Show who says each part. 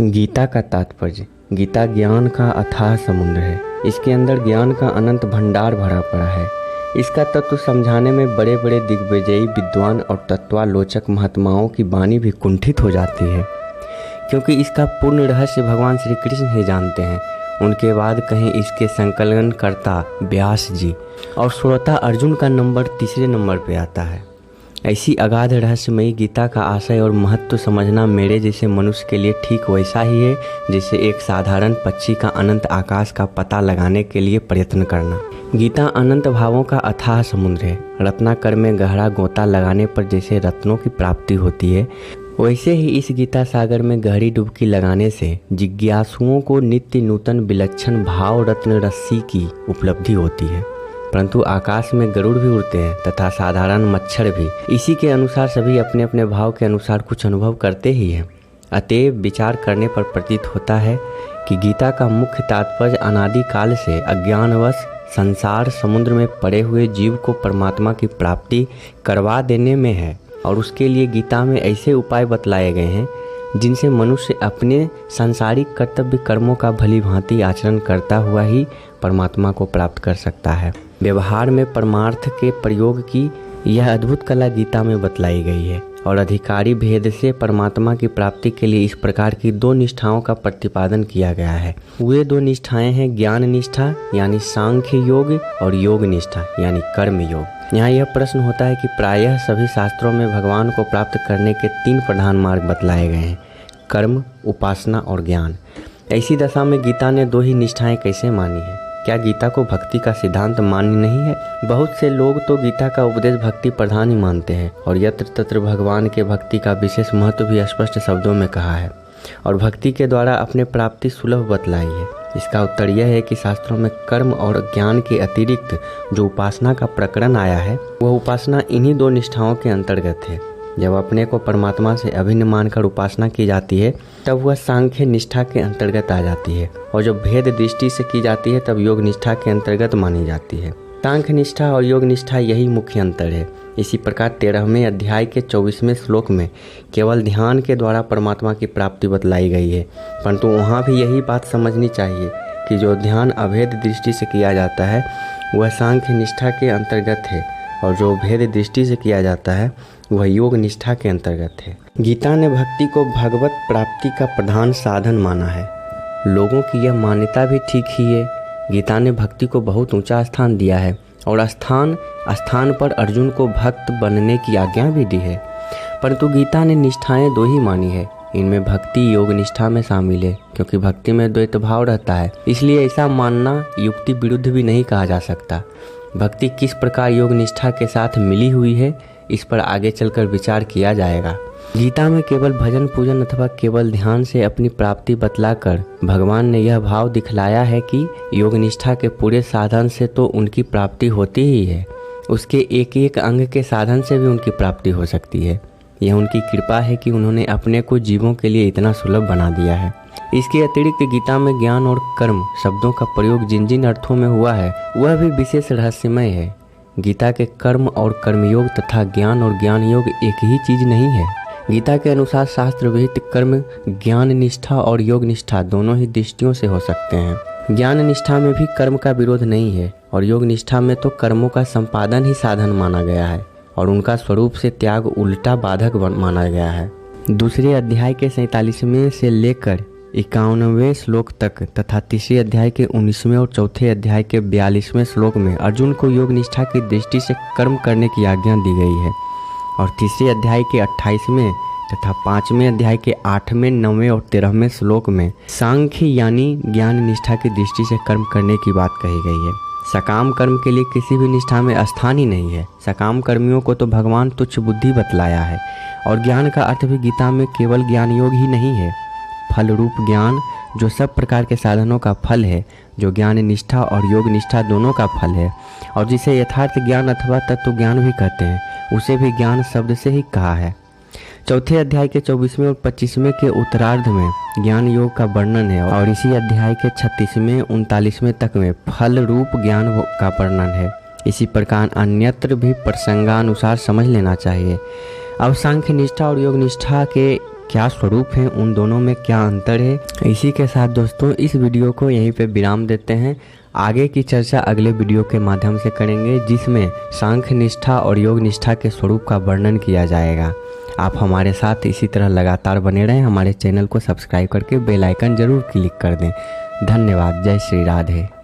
Speaker 1: गीता का तात्पर्य। गीता ज्ञान का अथाह समुद्र है। इसके अंदर ज्ञान का अनंत भंडार भरा पड़ा है। इसका तत्व समझाने में बड़े बड़े दिग्विजयी विद्वान और तत्वालोचक महात्माओं की वाणी भी कुंठित हो जाती है, क्योंकि इसका पूर्ण रहस्य भगवान श्री कृष्ण ही जानते हैं। उनके बाद कहीं इसके संकलनकर्ता व्यास जी और श्रोता अर्जुन का नंबर तीसरे नंबर पे आता है। ऐसी अगाध रहस्यमयी गीता का आशय और महत्व समझना मेरे जैसे मनुष्य के लिए ठीक वैसा ही है जैसे एक साधारण पक्षी का अनंत आकाश का पता लगाने के लिए प्रयत्न करना। गीता अनंत भावों का अथाह समुद्र है। रत्नाकर में गहरा गोता लगाने पर जैसे रत्नों की प्राप्ति होती है, वैसे ही इस गीता सागर में गहरी डुबकी लगाने से जिज्ञासुओं को नित्य नूतन विलक्षण भाव रत्न रस्सी की उपलब्धि होती है। परंतु आकाश में गरुड़ भी उड़ते हैं तथा साधारण मच्छर भी। इसी के अनुसार सभी अपने अपने भाव के अनुसार कुछ अनुभव करते ही हैं। अतएव विचार करने पर प्रतीत होता है कि गीता का मुख्य तात्पर्य अनादिकाल से अज्ञानवश संसार समुद्र में पड़े हुए जीव को परमात्मा की प्राप्ति करवा देने में है, और उसके लिए गीता में ऐसे उपाय बतलाए गए हैं जिनसे मनुष्य अपने सांसारिक कर्तव्य कर्मों का भली भांति आचरण करता हुआ ही परमात्मा को प्राप्त कर सकता है। व्यवहार में परमार्थ के प्रयोग की यह अद्भुत कला गीता में बतलाई गई है, और अधिकारी भेद से परमात्मा की प्राप्ति के लिए इस प्रकार की दो निष्ठाओं का प्रतिपादन किया गया है। वे दो निष्ठाएं हैं ज्ञान निष्ठा यानी सांख्य योग और योग निष्ठा यानी कर्म योग। यहाँ यह प्रश्न होता है कि प्रायः सभी शास्त्रों में भगवान को प्राप्त करने के तीन प्रधान मार्ग बतलाए गए हैं, कर्म, उपासना और ज्ञान। ऐसी दशा में गीता ने दो ही निष्ठाएं कैसे मानी है? क्या गीता को भक्ति का सिद्धांत मान्य नहीं है? बहुत से लोग तो गीता का उपदेश भक्ति प्रधान ही मानते हैं, और यत्र तत्र भगवान के भक्ति का विशेष महत्व भी स्पष्ट शब्दों में कहा है, और भक्ति के द्वारा अपने प्राप्ति सुलभ बतलाई है। इसका उत्तर यह है कि शास्त्रों में कर्म और ज्ञान के अतिरिक्त जो उपासना का प्रकरण आया है, वह उपासना इन्हीं दो निष्ठाओं के अंतर्गत है। जब अपने को परमात्मा से अभिन्न मानकर उपासना की जाती है तब वह सांख्य निष्ठा के अंतर्गत आ जाती है, और जब भेद दृष्टि से की जाती है तब योग निष्ठा के अंतर्गत मानी जाती है। सांख्य निष्ठा और योग निष्ठा यही मुख्य अंतर है। इसी प्रकार 13वें अध्याय के 24वें श्लोक में केवल ध्यान के द्वारा परमात्मा की प्राप्ति बतलाई गई है, परंतु वहाँ भी यही बात समझनी चाहिए कि जो ध्यान अभेद दृष्टि से किया जाता है वह सांख्य निष्ठा के अंतर्गत है, और जो भेद दृष्टि से किया जाता है वह योग निष्ठा के अंतर्गत है। गीता ने भक्ति को भगवत प्राप्ति का प्रधान साधन माना है। लोगों की यह मान्यता भी ठीक ही है। गीता ने भक्ति को बहुत ऊंचा स्थान दिया है, और स्थान स्थान पर अर्जुन को भक्त बनने की आज्ञा भी दी है। परंतु गीता ने निष्ठाएं दो ही मानी है। इनमें भक्ति योग निष्ठा में शामिल है, क्योंकि भक्ति में द्वैत भाव रहता है, इसलिए ऐसा मानना युक्ति विरुद्ध भी नहीं कहा जा सकता। भक्ति किस प्रकार योग निष्ठा के साथ मिली हुई है, इस पर आगे चलकर विचार किया जाएगा। गीता में केवल भजन पूजन अथवा केवल ध्यान से अपनी प्राप्ति बतलाकर भगवान ने यह भाव दिखलाया है कि योग निष्ठा के पूरे साधन से तो उनकी प्राप्ति होती ही है, उसके एक एक अंग के साधन से भी उनकी प्राप्ति हो सकती है। यह उनकी कृपा है कि उन्होंने अपने को जीवों के लिए इतना सुलभ बना दिया है। इसके अतिरिक्त गीता में ज्ञान और कर्म शब्दों का प्रयोग जिन जिन अर्थों में हुआ है वह भी विशेष रहस्यमय है। गीता के कर्म और कर्मयोग तथा ज्ञान और ज्ञान योग एक ही चीज नहीं है। गीता के अनुसार शास्त्र विहित कर्म ज्ञान निष्ठा और योग निष्ठा दोनों ही दृष्टियों से हो सकते हैं। ज्ञान निष्ठा में भी कर्म का विरोध नहीं है, और योग निष्ठा में तो कर्मों का संपादन ही साधन माना गया है, और उनका स्वरूप से त्याग उल्टा बाधक माना गया है। दूसरे अध्याय के 47वें से लेकर 51वें श्लोक तक तथा तीसरे अध्याय के 19वें और चौथे अध्याय के 42वें श्लोक में अर्जुन को योग निष्ठा की दृष्टि से कर्म करने की आज्ञा दी गई है, और तीसरे अध्याय के 28वें तथा 5वें अध्याय के 8वें 9वें और 13वें श्लोक में सांख्य यानी ज्ञान निष्ठा की दृष्टि से कर्म करने की बात कही गई है। सकाम कर्म के लिए किसी भी निष्ठा में स्थान ही नहीं है। सकाम कर्मियों को तो भगवान तुच्छ बुद्धि बतलाया है, और ज्ञान का अर्थ भी गीता में केवल ज्ञान योग ही नहीं है। फल रूप ज्ञान जो सब प्रकार के साधनों का फल है, जो ज्ञान निष्ठा और योग निष्ठा दोनों का फल है, और जिसे यथार्थ ज्ञान अथवा तत्व ज्ञान भी कहते हैं, उसे भी ज्ञान शब्द से ही कहा है। चौथे अध्याय के 24वें और 25वें के उत्तरार्ध में ज्ञान योग का वर्णन है, और इसी अध्याय के 36वें 39वें तक में फल रूप ज्ञान का वर्णन है। इसी प्रकार अन्यत्र भी प्रसंगानुसार समझ लेना चाहिए। अब सांख्य निष्ठा और योग निष्ठा के क्या स्वरूप है, उन दोनों में क्या अंतर है। इसी के साथ दोस्तों इस वीडियो को यहीं पे विराम देते हैं। आगे की चर्चा अगले वीडियो के माध्यम से करेंगे, जिसमें सांख्य निष्ठा और योग निष्ठा के स्वरूप का वर्णन किया जाएगा। आप हमारे साथ इसी तरह लगातार बने रहें। हमारे चैनल को सब्सक्राइब करके बेल आइकन जरूर क्लिक कर दें। धन्यवाद। जय श्री राधे।